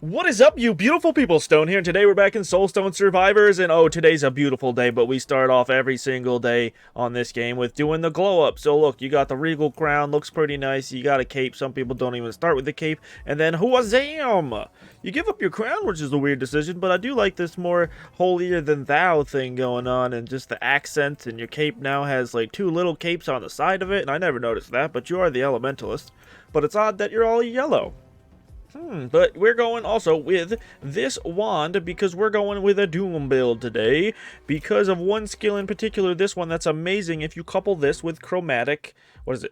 What is up, you beautiful people? Stone here, and today we're back in Soulstone Survivors, and oh, today's a beautiful day, but we start off every single day on this game with doing the glow-up. So look, you got the regal crown, looks pretty nice, you got a cape, some people don't even start with the cape, and then huazam! You give up your crown, which is a weird decision, but I do like this more holier-than-thou thing going on, and just the accent, and your cape now has like two little capes on the side of it, and I never noticed that, but you are the Elementalist. But it's odd that you're all yellow. But we're going also with this wand because we're going with a Doom build today because of one skill in particular, this one that's amazing if you couple this with chromatic,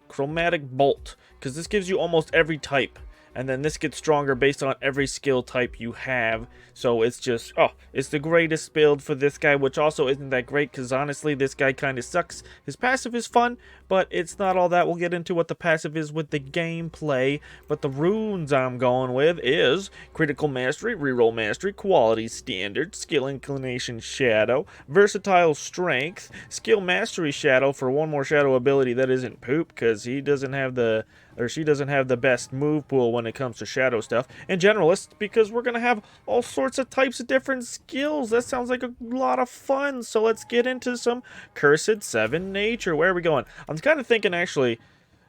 chromatic bolt, because this gives you almost every type. And then this gets stronger based on every skill type you have. So it's just, oh, it's the greatest build for this guy, which also isn't that great because honestly, this guy kind of sucks. His passive is fun, but it's not all that. We'll get into what the passive is with the gameplay. But the runes I'm going with is Critical Mastery, Reroll Mastery, Quality Standard, Skill Inclination Shadow, Versatile Strength, Skill Mastery Shadow for one more shadow ability that isn't poop because he doesn't have the... or she doesn't have the best move pool when it comes to shadow stuff, and Generalist, because we're going to have all sorts of types of different skills. That sounds like a lot of fun, so let's get into some Cursed 7 Nature. Where are we going? I'm kind of thinking, actually,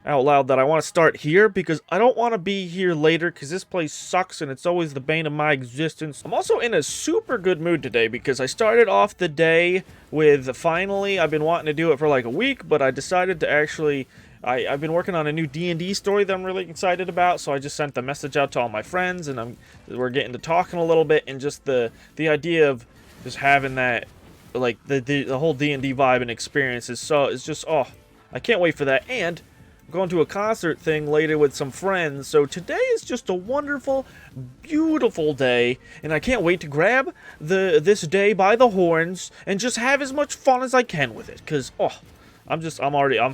out loud, that I want to start here, because I don't want to be here later, because this place sucks, and it's always the bane of my existence. I'm also in a super good mood today, because I started off the day with, finally, I've been wanting to do it for like a week, but I decided to actually... I've been working on a new D&D story that I'm really excited about, so I just sent the message out to all my friends, and we're getting to talking a little bit, and just the idea of just having that, like, the whole D&D vibe and experience is just, oh, I can't wait for that, and I'm going to a concert thing later with some friends, so today is just a wonderful, beautiful day, and I can't wait to grab this day by the horns, and just have as much fun as I can with it, because, oh... I'm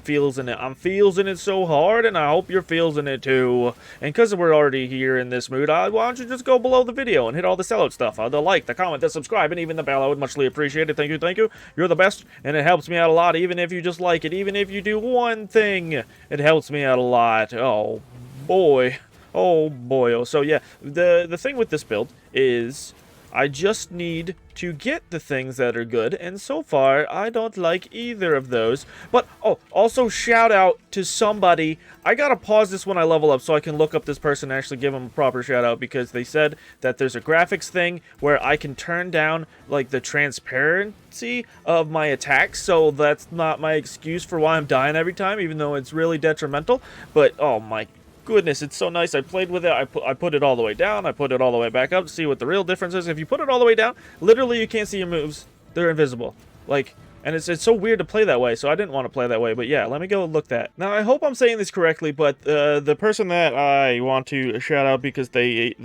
feels in it. I'm feels in it so hard, and I hope you're feels in it too. And because we're already here in this mood, why don't you just go below the video and hit all the sellout stuff. The like, the comment, the subscribe, and even the bell. I would muchly appreciate it. Thank you, thank you. You're the best, and it helps me out a lot, even if you just like it. Even if you do one thing, it helps me out a lot. Oh, boy. Oh, boy. Oh, so yeah, the thing with this build is... I just need to get the things that are good, and so far, I don't like either of those. But, oh, also shout out to somebody. I gotta pause this when I level up so I can look up this person and actually give them a proper shout out, because they said that there's a graphics thing where I can turn down, like, the transparency of my attacks, so that's not my excuse for why I'm dying every time, even though it's really detrimental. But, oh my goodness, it's so nice. I played with it. I put it all the way down. I put it all the way back up to see what the real difference is. If you put it all the way down, literally you can't see your moves. They're invisible. Like, and it's so weird to play that way, so I didn't want to play that way. But yeah, let me go look that. Now, I hope I'm saying this correctly, but the person that I want to shout out because they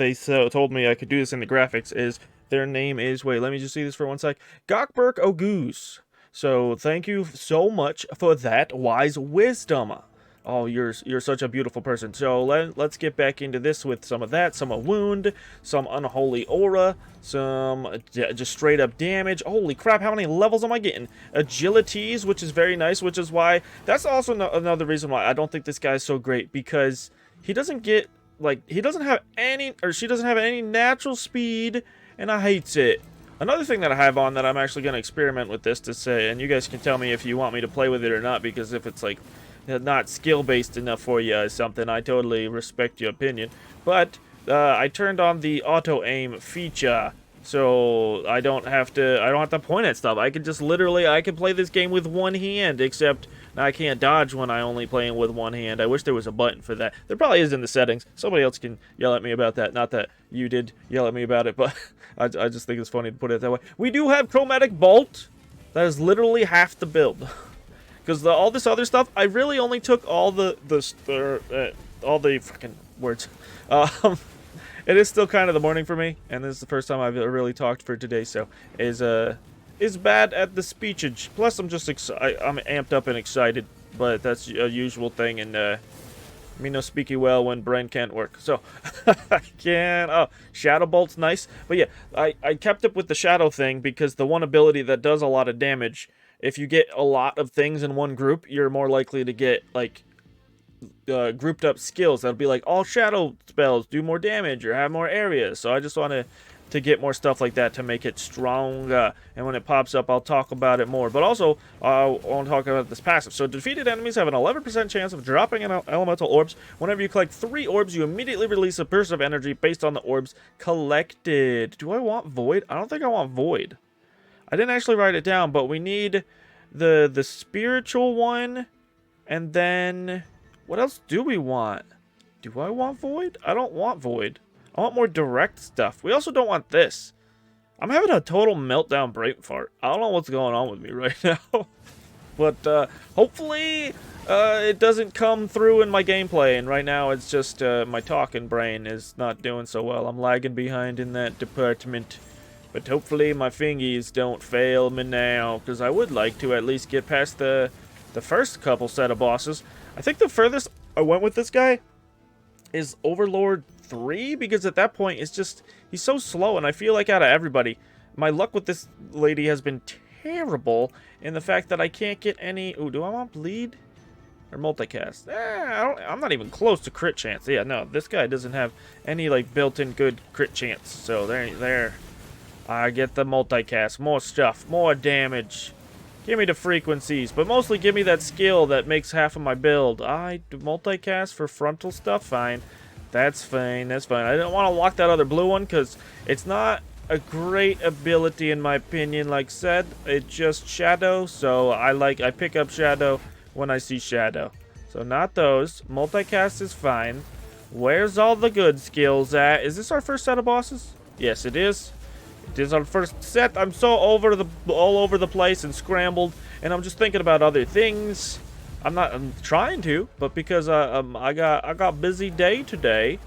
told me I could do this in the graphics is, their name is, wait, let me just see this for one sec. Gokberk Ogoose. So thank you so much for that wise wisdom. Oh, you're such a beautiful person. So let's get back into this with some of that, some wound, some unholy aura, some just straight up damage. Holy crap, how many levels am I getting? Agilities, which is very nice, which is why, that's also another reason why I don't think this guy's so great, because he doesn't get, like, he doesn't have any, or she doesn't have any natural speed, and I hates it. Another thing that I have on that I'm actually going to experiment with this to say, and you guys can tell me if you want me to play with it or not, because if it's like not skill-based enough for you or something, I totally respect your opinion. But I turned on the auto-aim feature, so I don't have to point at stuff. I can just literally, I can play this game with one hand, except I can't dodge when I only play with one hand. I wish there was a button for that. There probably is in the settings. Somebody else can yell at me about that. Not that you did yell at me about it, but I just think it's funny to put it that way. We do have Chromatic Bolt. That is literally half the build. Because all this other stuff, I really only took all the freaking words. It is still kind of the morning for me, and this is the first time I've really talked for today, so is bad at the speechage. Plus, I'm amped up and excited, but that's a usual thing, and me no speaky well when brain can't work. So I can. Oh, Shadow Bolt's nice, but yeah, I kept up with the Shadow thing because the one ability that does a lot of damage. If you get a lot of things in one group, you're more likely to get, like, grouped up skills that'll be like all shadow spells do more damage or have more areas. So I just want to get more stuff like that to make it stronger. And when it pops up, I'll talk about it more. But also, I want to talk about this passive. So defeated enemies have an 11% chance of dropping an elemental orbs. Whenever you collect 3 orbs, you immediately release a burst of energy based on the orbs collected. Do I want Void? I don't think I want Void. I didn't actually write it down, but we need the spiritual one. And then, what else do we want? Do I want Void? I don't want Void. I want more direct stuff. We also don't want this. I'm having a total meltdown brain fart. I don't know what's going on with me right now. But hopefully it doesn't come through in my gameplay. And right now it's just my talking brain is not doing so well. I'm lagging behind in that department. But hopefully my fingies don't fail me now. Because I would like to at least get past the first couple set of bosses. I think the furthest I went with this guy is Overlord 3, because at that point it's just, he's so slow, and I feel like out of everybody, my luck with this lady has been terrible in the fact that I can't get any. Ooh, do I want bleed or multicast? I'm not even close to crit chance. Yeah, no, this guy doesn't have any like built-in good crit chance. So there I get the multicast, more stuff, more damage. Give me the frequencies, but mostly give me that skill that makes half of my build. I do multicast for frontal stuff, fine. That's fine, that's fine. I don't want to lock that other blue one because it's not a great ability in my opinion, like said. It's just shadow, so I pick up shadow when I see shadow. So not those. Multicast is fine. Where's all the good skills at? Is this our first set of bosses? Yes, it is. It is our first set. I'm so all over the place and scrambled, and I'm just thinking about other things. I'm trying to, but because I got busy day today,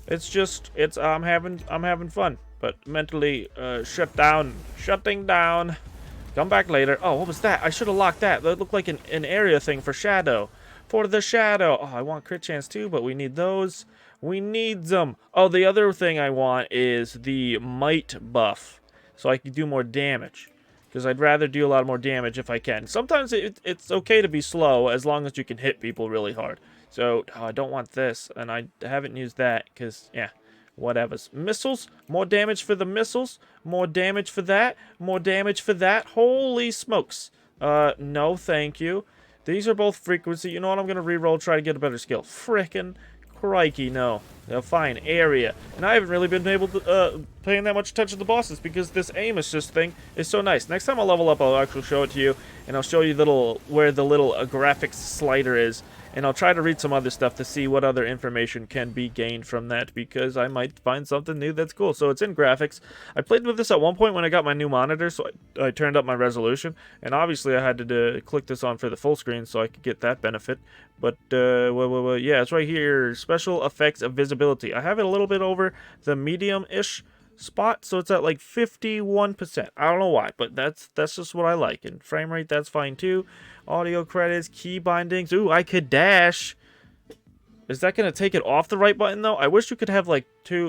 I'm having fun, but mentally shutting down. Come back later. Oh, what was that? I should have locked that. That looked like an area thing for shadow. For the shadow. Oh, I want crit chance too, but we need those. We need them. Oh, the other thing I want is the might buff, so I can do more damage. Because I'd rather do a lot more damage if I can. Sometimes it's okay to be slow as long as you can hit people really hard. So, I don't want this, and I haven't used that because, yeah, whatever. Missiles, more damage for the missiles, more damage for that, more damage for that. Holy smokes. No, thank you. These are both frequency. You know what? I'm going to reroll, try to get a better skill. Frickin' crikey, no. Fine, area. And I haven't really been able to paying that much attention to the bosses because this aim assist thing is so nice. Next time I level up, I'll actually show it to you, and I'll show you where the little graphics slider is, and I'll try to read some other stuff to see what other information can be gained from that, because I might find something new that's cool. So it's in graphics. I played with this at one point when I got my new monitor, so I turned up my resolution, and obviously I had to click this on for the full screen so I could get that benefit. But yeah, it's right here. Special effects of visibility. I have it a little bit over the medium-ish spot, so it's at like 51%. I don't know why, but that's just what I like. And frame rate, that's fine too. Audio credits, key bindings. Ooh, I could dash. Is that gonna take it off the right button though? I wish you could have like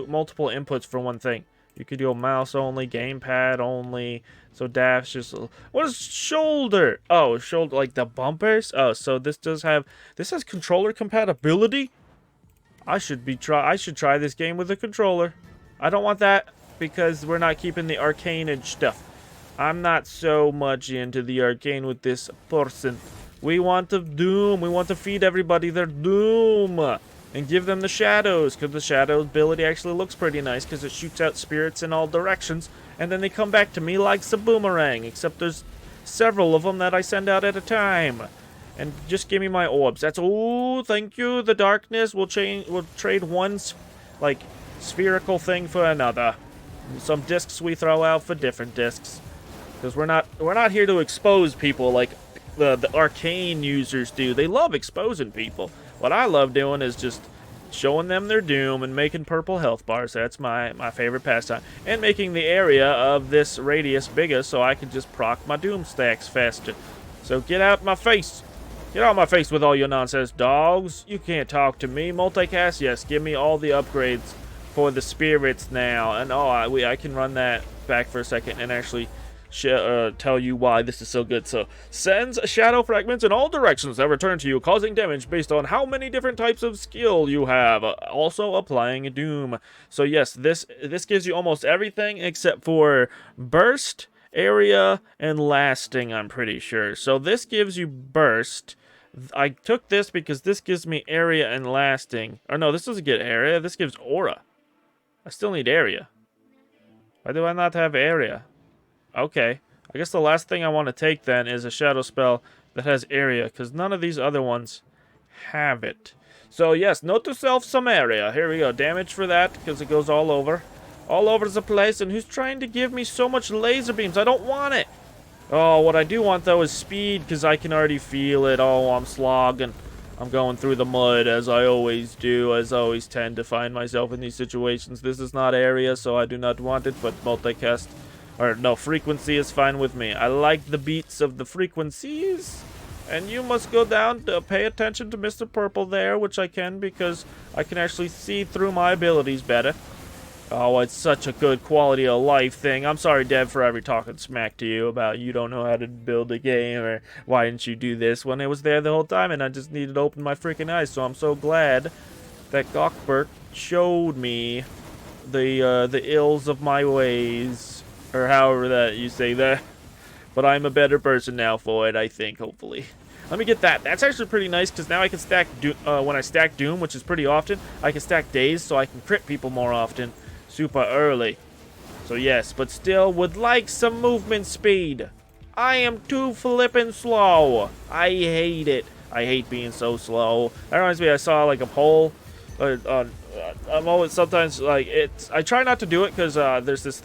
multiple inputs for one thing. You could go mouse only, gamepad only. So dash just. What is shoulder? Oh, shoulder, like the bumpers. Oh, so this has controller compatibility. I should try this game with a controller. I don't want that because we're not keeping the arcaneage stuff. I'm not so much into the arcane with this person. We want to doom. We want to feed everybody their doom and give them the shadows, because the shadow ability actually looks pretty nice because it shoots out spirits in all directions, and then they come back to me like a boomerang, except there's several of them that I send out at a time. And just give me my orbs. That's, oh, thank you. The darkness will trade one like spherical thing for another. Some discs we throw out for different discs. Because we're not here to expose people like the arcane users do. They love exposing people. What I love doing is just showing them their doom and making purple health bars. That's my favorite pastime. And making the area of this radius bigger so I can just proc my doom stacks faster. So get out my face. Get out my face with all your nonsense, dogs. You can't talk to me. Multicast, yes. Give me all the upgrades for the spirits now. And oh, I can run that back for a second and actually tell you why this is so good. So, sends shadow fragments in all directions that return to you, causing damage based on how many different types of skill you have. Also applying Doom. So yes, this gives you almost everything except for burst, area, and lasting, I'm pretty sure. So this gives you burst. I took this because this gives me area and lasting. Or no, this doesn't get area. This gives aura. I still need area. Why do I not have area? Okay. I guess the last thing I want to take then is a shadow spell that has area, because none of these other ones have it. So yes, note to self, some area. Here we go. Damage for that, because it goes all over. All over the place. And who's trying to give me so much laser beams? I don't want it. Oh, what I do want, though, is speed, because I can already feel it. Oh, I'm slogging. I'm going through the mud, as I always do, as I always tend to find myself in these situations. This is not area, so I do not want it, but multicast, or no, frequency is fine with me. I like the beats of the frequencies, and you must go down to pay attention to Mr. Purple there, which I can, because I can actually see through my abilities better. Oh, it's such a good quality of life thing. I'm sorry, Dev, for ever talking smack to you about you don't know how to build a game, or why didn't you do this when it was there the whole time, and I just needed to open my freaking eyes. So I'm so glad that Gokbert showed me the ills of my ways, or however that you say that. But I'm a better person now for it, I think, hopefully. Let me get that. That's actually pretty nice, because now I can stack when I stack Doom, which is pretty often, I can stack Daze, so I can crit people more often. Super early. So yes, but still would like some movement speed. I am too flippin' slow. I hate it. I hate being so slow. That reminds me, I saw like a poll. I'm always sometimes like it's. I try not to do it because there's this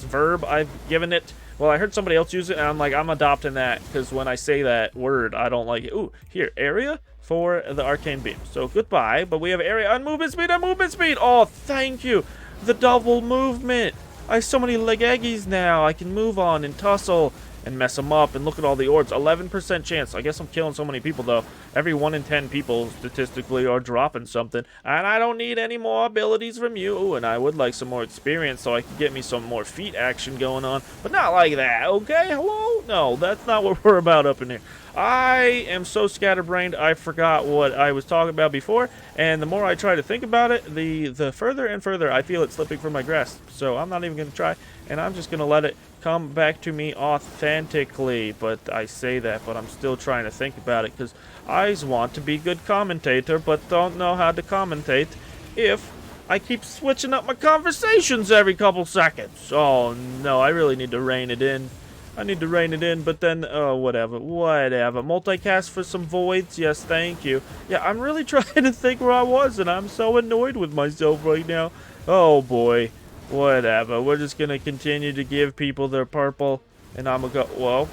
verb I've given it. Well, I heard somebody else use it, and I'm like, I'm adopting that because when I say that word, I don't like it. Ooh, here, area for the arcane beam. So goodbye, but we have area on movement speed. Oh, thank you. The double movement. I have so many leg eggies now. I can move on and tussle and mess them up. And look at all the orbs. 11% chance. I guess I'm killing so many people, though. Every 1 in 10 people, statistically, are dropping something. And I don't need any more abilities from you. Ooh, and I would like some more experience so I can get me some more feat action going on. But not like that, okay? Hello? No, that's not what we're about up in here. I am so scatterbrained, I forgot what I was talking about before, and the more I try to think about it, the further and further I feel it slipping from my grasp. So I'm not even going to try, and I'm just going to let it come back to me authentically. But I say that, but I'm still trying to think about it, because I want to be good commentator, but don't know how to commentate if I keep switching up my conversations every couple seconds. Oh no, I really need to rein it in. But then, oh, whatever. Multicast for some voids? Yes, thank you. Yeah, I'm really trying to think where I was, and I'm so annoyed with myself right now. Oh, boy. Whatever. We're just gonna continue to give people their purple, and I'm gonna go,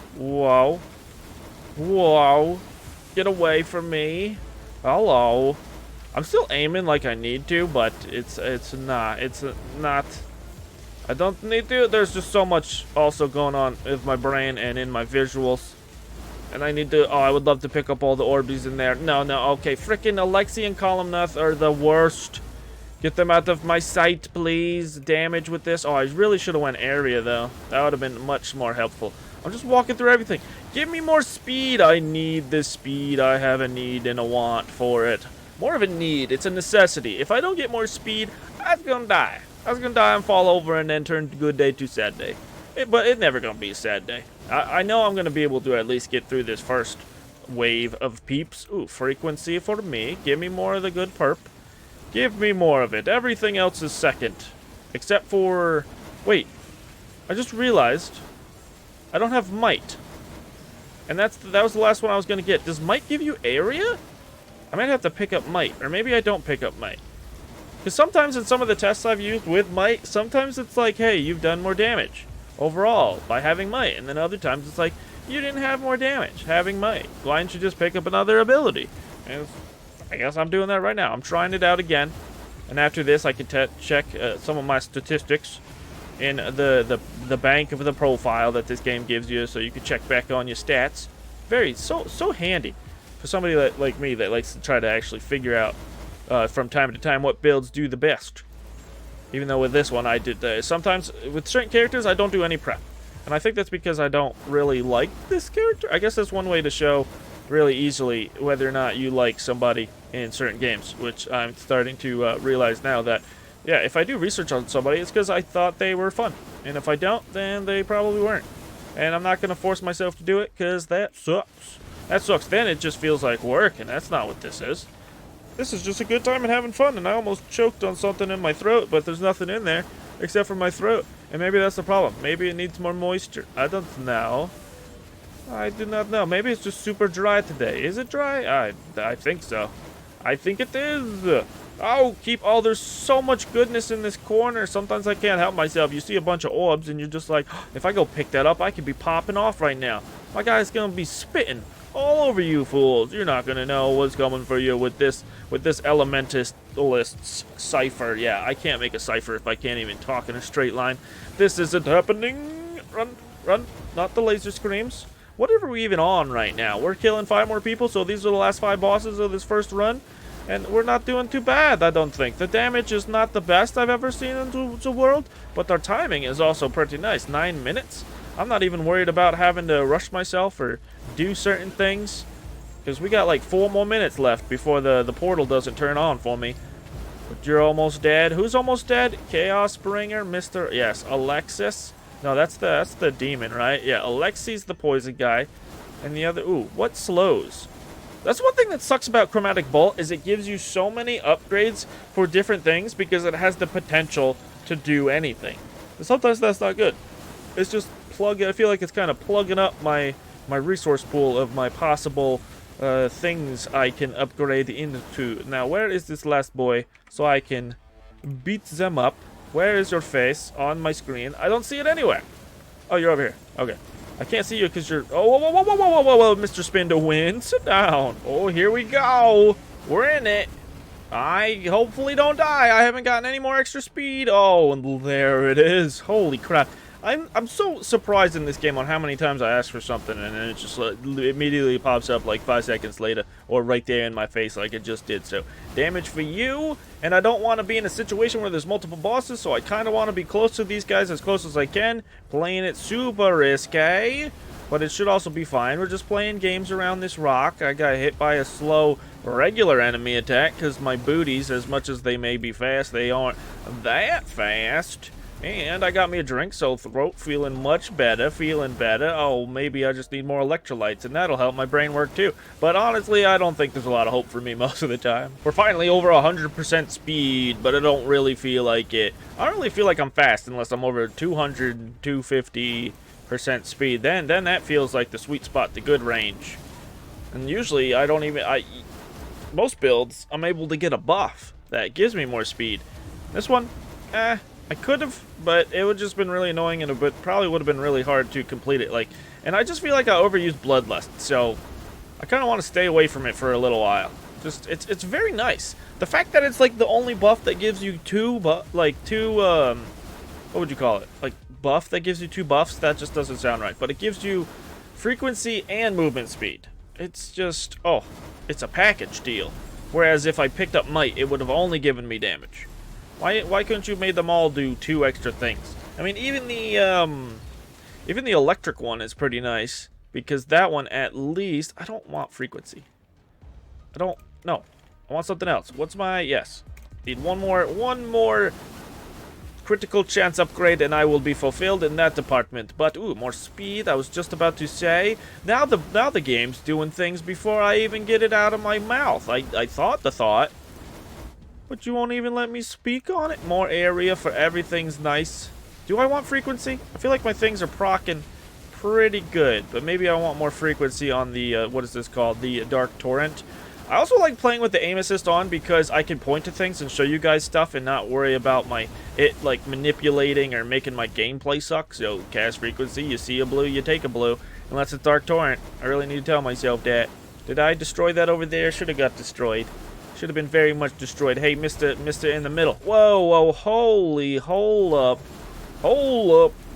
whoa. Get away from me. Hello. I'm still aiming like I need to, but it's not. I don't need to. There's just so much also going on with my brain and in my visuals. And I need to... Oh, I would love to pick up all the Orbeez in there. No. Okay, frickin' Alexi and Columnath are the worst. Get them out of my sight, please. Damage with this. Oh, I really should have went area, though. That would have been much more helpful. I'm just walking through everything. Give me more speed. I need this speed. I have a need and a want for it. More of a need. It's a necessity. If I don't get more speed, I'm gonna die. I was gonna die and fall over and then turn good day to sad day. But it's never gonna be a sad day. I know I'm gonna be able to at least get through this first wave of peeps. Ooh, frequency for me. Give me more of the good perp. Give me more of it. Everything else is second. Except for... Wait. I just realized I don't have might. And that was the last one I was gonna get. Does might give you area? I might have to pick up might. Or maybe I don't pick up might. Because sometimes in some of the tests I've used with might, sometimes it's like, hey, you've done more damage overall by having might. And then other times it's like, you didn't have more damage having might. Why didn't you just pick up another ability? And I guess I'm doing that right now. I'm trying it out again. And after this, I can check some of my statistics in the bank of the profile that this game gives you, so you can check back on your stats. So handy for somebody like me that likes to try to actually figure out from time to time what builds do the best. Even though with this one I did sometimes with certain characters I don't do any prep. And I think that's because I don't really like this character. I guess that's one way to show really easily whether or not you like somebody in certain games, which I'm starting to realize now that, yeah, if I do research on somebody, it's because I thought they were fun. And if I don't, then they probably weren't. And I'm not going to force myself to do it because that sucks. That sucks. Then it just feels like work, and that's not what this is. This is just a good time and having fun, and I almost choked on something in my throat, but there's nothing in there except for my throat. And maybe that's the problem. Maybe it needs more moisture. I don't know. I do not know. Maybe it's just super dry today. Is it dry? I think so. I think it is. Oh, oh, there's so much goodness in this corner. Sometimes I can't help myself. You see a bunch of orbs, and you're just like, oh, if I go pick that up, I could be popping off right now. My guy's gonna be spitting all over you fools. You're not gonna know what's coming for you with this Elementalist cipher. Yeah, I can't make a cipher if I can't even talk in a straight line. This isn't happening. Run, run. Not the laser screams. Whatever we even on right now? We're killing 5 more people, so these are the last 5 bosses of this first run. And we're not doing too bad, I don't think. The damage is not the best I've ever seen in the world, but our timing is also pretty nice. 9 minutes. I'm not even worried about having to rush myself or do certain things, because we got like 4 more minutes left before the portal doesn't turn on for me. But you're almost dead. Who's almost dead? Chaos Bringer, Mr. Yes, Alexis. No, that's the demon, right? Yeah, Alexi's the poison guy. And the other, ooh, what slows? That's one thing that sucks about Chromatic Bolt, is it gives you so many upgrades for different things because it has the potential to do anything. And sometimes that's not good. It's just I feel like it's kind of plugging up my resource pool of my possible things I can upgrade into. Now, where is this last boy so I can beat them up? Where is your face on my screen? I don't see it anywhere. Oh, you're over here. Okay. I can't see you because you're... Oh, whoa, whoa, whoa, whoa, whoa, whoa, Mr. Spin to win. Sit down. Oh, here we go. We're in it. I hopefully don't die. I haven't gotten any more extra speed. Oh, and there it is. Holy crap. I'm so surprised in this game on how many times I ask for something and then it just immediately pops up like 5 seconds later or right there in my face like it just did. So, damage for you, and I don't want to be in a situation where there's multiple bosses, so I kind of want to be close to these guys as close as I can. Playing it super risky, but it should also be fine. We're just playing games around this rock. I got hit by a slow regular enemy attack because my booties, as much as they may be fast, they aren't that fast. And I got me a drink, so throat feeling much better, feeling better. Oh, maybe I just need more electrolytes, and that'll help my brain work too. But honestly, I don't think there's a lot of hope for me most of the time. We're finally over 100% speed, but I don't really feel like it. I don't really feel like I'm fast unless I'm over 200, 250% speed. Then that feels like the sweet spot, the good range. And usually, most builds, I'm able to get a buff that gives me more speed. This one, I could have, but it would just been really annoying, and it probably would have been really hard to complete it. And I just feel like I overused Bloodlust, so I kind of want to stay away from it for a little while. It's very nice. The fact that it's like the only buff that gives you what would you call it? Like buff that gives you 2 buffs. That just doesn't sound right. But it gives you frequency and movement speed. It's just it's a package deal. Whereas if I picked up Might, it would have only given me damage. Why couldn't you made them all do 2 extra things? I mean, even the electric one is pretty nice, because that one at least, I don't want frequency. No, I want something else. What's my, yes. Need one more critical chance upgrade and I will be fulfilled in that department. But ooh, more speed, I was just about to say. Now the game's doing things before I even get it out of my mouth. I thought the thought. But you won't even let me speak on it. More area for everything's nice. Do I want frequency? I feel like my things are proccing pretty good. But maybe I want more frequency on the, what is this called? The Dark Torrent. I also like playing with the aim assist on because I can point to things and show you guys stuff and not worry about it like manipulating or making my gameplay suck. So cast frequency, you see a blue, you take a blue. Unless it's Dark Torrent. I really need to tell myself that. Did I destroy that over there? Should have got destroyed. Should have been very much destroyed. Hey, Mr. in the middle. Whoa, hold up.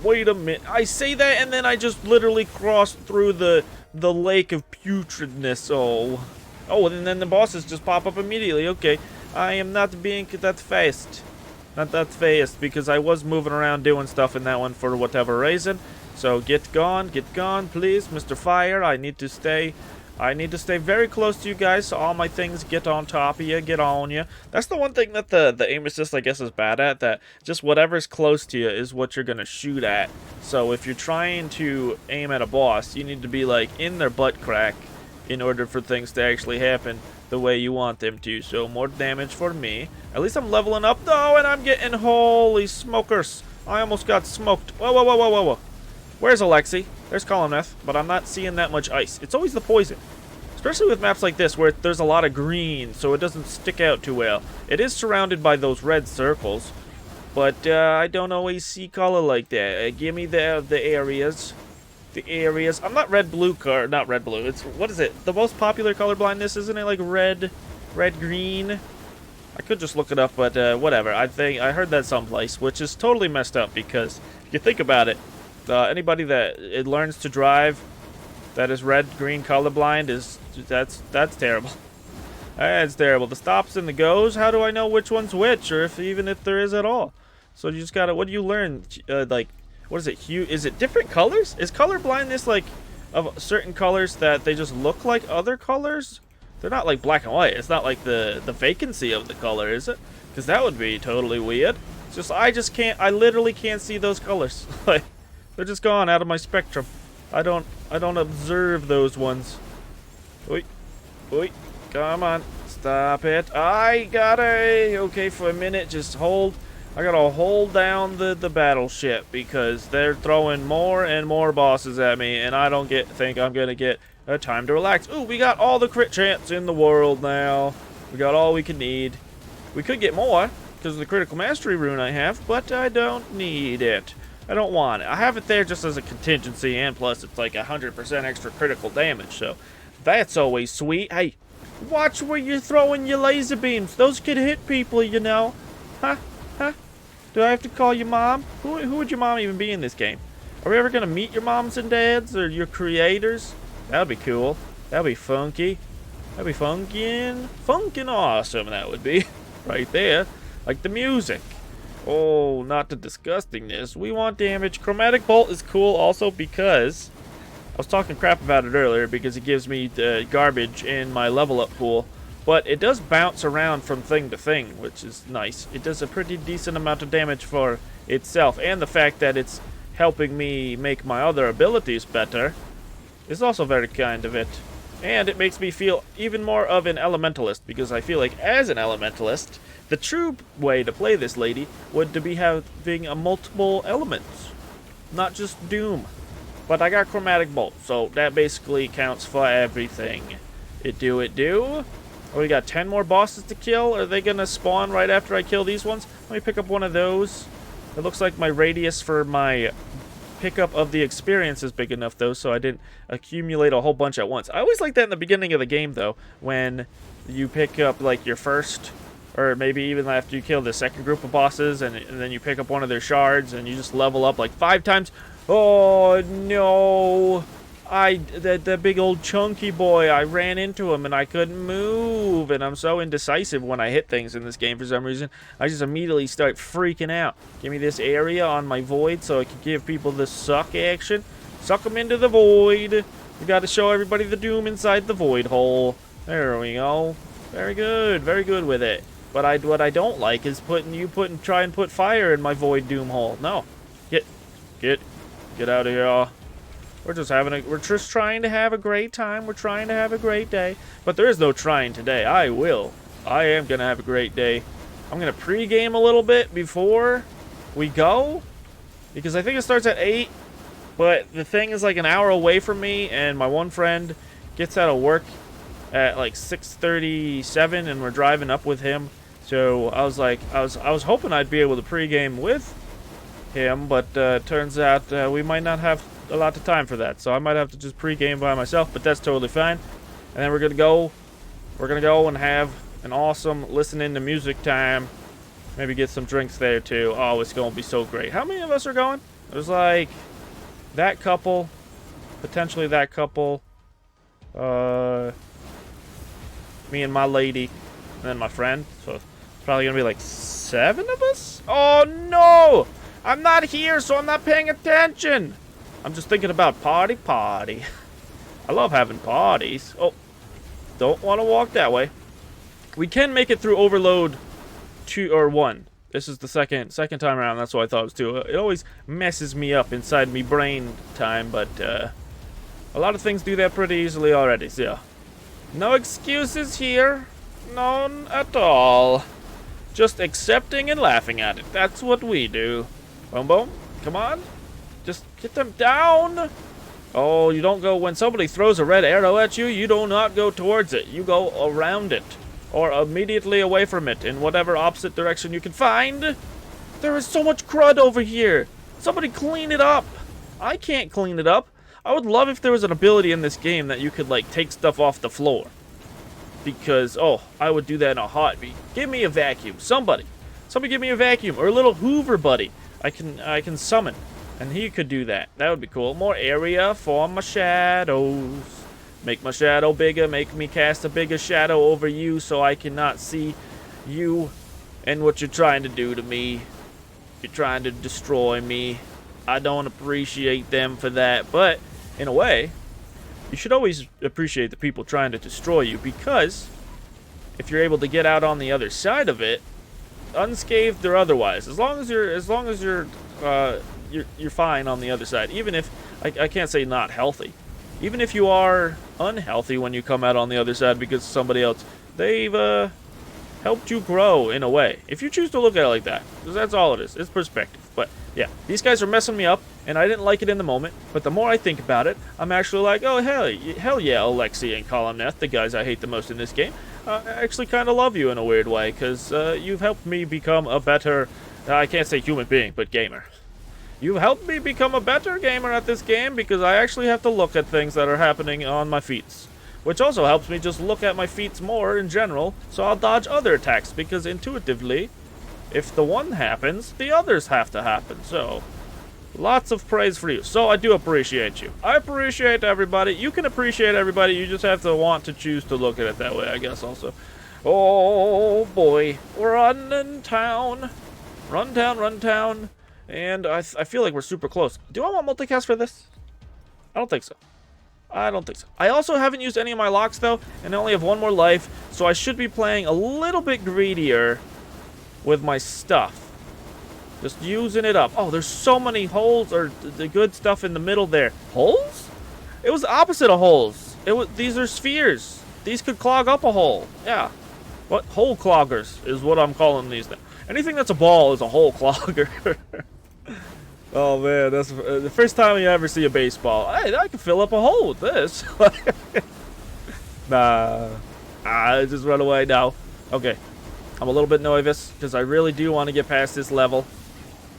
Wait a minute. I say that and then I just literally crossed through the lake of putridness. Oh, and then the bosses just pop up immediately. Okay, I am not being that fast. Not that fast, because I was moving around doing stuff in that one for whatever reason. So get gone, please, Mr. Fire. I need to stay very close to you guys so all my things get on top of you, get on you. That's the one thing that the aim assist, I guess, is bad at, that just whatever's close to you is what you're going to shoot at. So if you're trying to aim at a boss, you need to be, like, in their butt crack in order for things to actually happen the way you want them to. So more damage for me. At least I'm leveling up, though, and I'm getting, holy smokers. I almost got smoked. Whoa, whoa, whoa, whoa, whoa, whoa. Where's Alexi? There's Columneth, but I'm not seeing that much ice. It's always the poison. Especially with maps like this, where there's a lot of green, so it doesn't stick out too well. It is surrounded by those red circles, but I don't always see color like that. Give me the areas. The areas. I'm not red-blue not red-blue. It's, what is it? The most popular color blindness, isn't it? Like red-green? I could just look it up, but whatever. I heard that someplace, which is totally messed up, because if you think about it, anybody that learns to drive that is red-green colorblind that's terrible. That's terrible. The stops and the goes, how do I know which one's which, or even if there is at all? So you just gotta, what do you learn? Like, what is it? Hue? Is it different colors? Is color blindness like of certain colors that they just look like other colors? They're not like black and white. It's not like the vacancy of the color, is it? Because that would be totally weird. It's just I literally can't see those colors. Like, they're just gone out of my spectrum. I don't observe those ones. Oi. Oi. Come on. Stop it. I gotta... Okay, for a minute, just hold. I gotta hold down the battleship because they're throwing more and more bosses at me, and I don't think I'm gonna get a time to relax. Ooh, we got all the crit chance in the world now. We got all we can need. We could get more because of the critical mastery rune I have, but I don't need it. I don't want it. I have it there just as a contingency, and plus it's like 100% extra critical damage, so that's always sweet. Hey, watch where you're throwing your laser beams. Those could hit people, you know. Huh? Huh? Do I have to call your mom? Who would your mom even be in this game? Are we ever going to meet your moms and dads, or your creators? That'd be cool. That'd be funky. That'd be funkin' awesome, that would be. Right there. Like the music. Oh, not the disgustingness. We want damage. Chromatic Bolt is cool also because I was talking crap about it earlier because it gives me the garbage in my level up pool, but it does bounce around from thing to thing, which is nice. It does a pretty decent amount of damage for itself, and the fact that it's helping me make my other abilities better is also very kind of it. And it makes me feel even more of an Elementalist, because I feel like as an Elementalist, the true way to play this lady would to be having a multiple elements, not just Doom. But I got Chromatic Bolt, so that basically counts for everything. It do. Oh, we got 10 more bosses to kill. Are they gonna spawn right after I kill these ones? Let me pick up one of those. It looks like my radius for my pickup of the experience is big enough, though, so I didn't accumulate a whole bunch at once. I always like that in the beginning of the game, though, when you pick up, like, your first, or maybe even after you kill the second group of bosses, and then you pick up one of their shards, and you just level up, like, 5 times. Oh, no. That big old chunky boy, I ran into him, and I couldn't move, and I'm so indecisive when I hit things in this game for some reason. I just immediately start freaking out. Give me this area on my void so I can give people the suck action. Suck them into the void. We got to show everybody the doom inside the void hole. There we go. Very good with it. But what I don't like is try and put fire in my void doom hole. No. Get out of here. We're just trying to have a great time. We're trying to have a great day. But there is no trying today. I am going to have a great day. I'm going to pregame a little bit before we go, because I think it starts at 8. But the thing is like an hour away from me, and my one friend gets out of work at like 6:37, and we're driving up with him. So I was like, I was hoping I'd be able to pregame with him, but turns out we might not have a lot of time for that, so I might have to just pregame by myself, but that's totally fine. And then we're gonna go and have an awesome listening to music time. Maybe get some drinks there too. Oh, it's gonna be so great. How many of us are going? There's like that couple, potentially that couple, me and my lady, and then my friend. So it's probably gonna be like 7 of us. Oh no! I'm not here, so I'm not paying attention. I'm just thinking about party. I love having parties. Oh, don't want to walk that way. We can make it through Overload 2 or 1. This is the second time around. That's what I thought it was 2. It always messes me up inside me brain time, but a lot of things do that pretty easily already. So yeah. No excuses here. None at all. Just accepting and laughing at it. That's what we do. Boom, boom. Come on. Just get them down. Oh, you don't go when somebody throws a red arrow at you. You do not go towards it. You go around it. Or immediately away from it in whatever opposite direction you can find. There is so much crud over here. Somebody clean it up. I can't clean it up. I would love if there was an ability in this game that you could, like, take stuff off the floor. Because, oh, I would do that in a heartbeat. Give me a vacuum. Somebody give me a vacuum. Or a little Hoover buddy I can summon. And he could do that. That would be cool. More area for my shadows. Make my shadow bigger. Make me cast a bigger shadow over you so I cannot see you and what you're trying to do to me. You're trying to destroy me. I don't appreciate them for that. But, in a way, you should always appreciate the people trying to destroy you, because if you're able to get out on the other side of it, unscathed or otherwise, as long as you're fine on the other side, even if I can't say not healthy, even if you are unhealthy when you come out on the other side because somebody else, they've helped you grow in a way. If you choose to look at it like that, because that's all it is. It's perspective. But yeah, these guys are messing me up, and I didn't like it in the moment. But the more I think about it, I'm actually like, oh hell yeah, Alexi and Columneth, the guys I hate the most in this game. I actually kind of love you in a weird way, because you've helped me become a better, I can't say human being, but gamer. You've helped me become a better gamer at this game, because I actually have to look at things that are happening on my feet. Which also helps me just look at my feet more in general, so I'll dodge other attacks, because intuitively, if the one happens, the others have to happen. So, lots of praise for you. So I do appreciate you. I appreciate everybody. You can appreciate everybody. You just have to want to choose to look at it that way, I guess, also. Oh, boy. Run in town. Run town. And I feel like we're super close. Do I want multicast for this? I don't think so. I also haven't used any of my locks, though, and I only have one more life, so I should be playing a little bit greedier with my stuff. Just using it up. Oh, there's so many holes, or the good stuff in the middle there. Holes? It was the opposite of holes. These are spheres. These could clog up a hole. Yeah. What? Hole cloggers is what I'm calling these now. Anything that's a ball is a hole clogger. Oh man, that's the first time you ever see a baseball. Hey, I can fill up a hole with this. Nah. Just run away now. Okay. I'm a little bit nervous because I really do want to get past this level.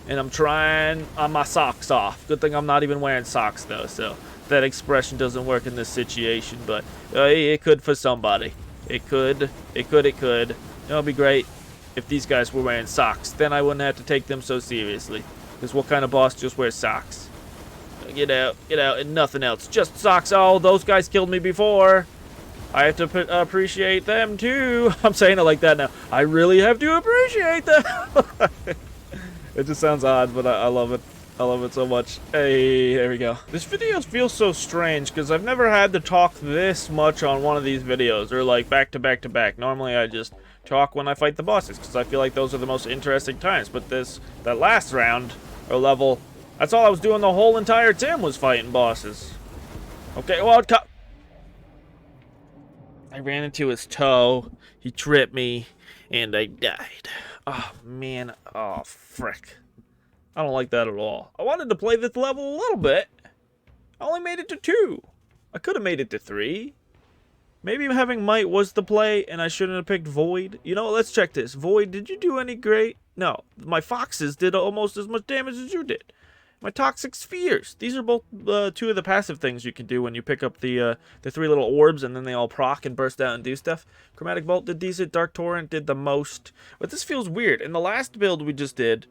And I'm trying on my socks off. Good thing I'm not even wearing socks though, so that expression doesn't work in this situation, but it could for somebody. It could. It would be great if these guys were wearing socks. Then I wouldn't have to take them so seriously. Because what kind of boss just wears socks? Get out, and nothing else. Just socks. Oh, those guys killed me before. I have to appreciate them too. I'm saying it like that now. I really have to appreciate them. It just sounds odd, but I love it. I love it so much. Hey, there we go. This video feels so strange because I've never had to talk this much on one of these videos, or like back to back to back. Normally I just talk when I fight the bosses because I feel like those are the most interesting times. But that last round or level, that's all I was doing the whole entire time was fighting bosses. Okay, well, I ran into his toe, he tripped me, and I died. Oh, man. Oh, frick. I don't like that at all. I wanted to play this level a little bit. I only made it to 2. I could have made it to 3. Maybe having Might was the play, and I shouldn't have picked Void. You know, let's check this. Void, did you do any great? No. My foxes did almost as much damage as you did. My toxic spheres. These are both 2 of the passive things you can do when you pick up the 3 little orbs and then they all proc and burst out and do stuff. Chromatic Bolt did decent. Dark Torrent did the most. But this feels weird. In the last build we just did,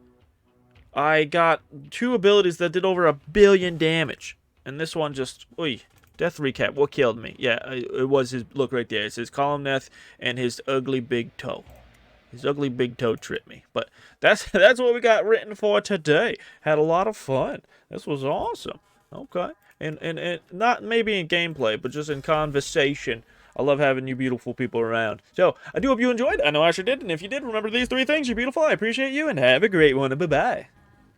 I got 2 abilities that did over 1 billion damage. And this one just, oy. Death recap. What killed me? Yeah, it was his, look right there. It's his Columneth and his ugly big toe. His ugly big toe tripped me. But that's what we got written for today. Had a lot of fun. This was awesome. Okay. And not maybe in gameplay, but just in conversation. I love having you beautiful people around. So, I do hope you enjoyed. I know I sure did. And if you did, remember these three things. You're beautiful. I appreciate you. And have a great one. Bye-bye.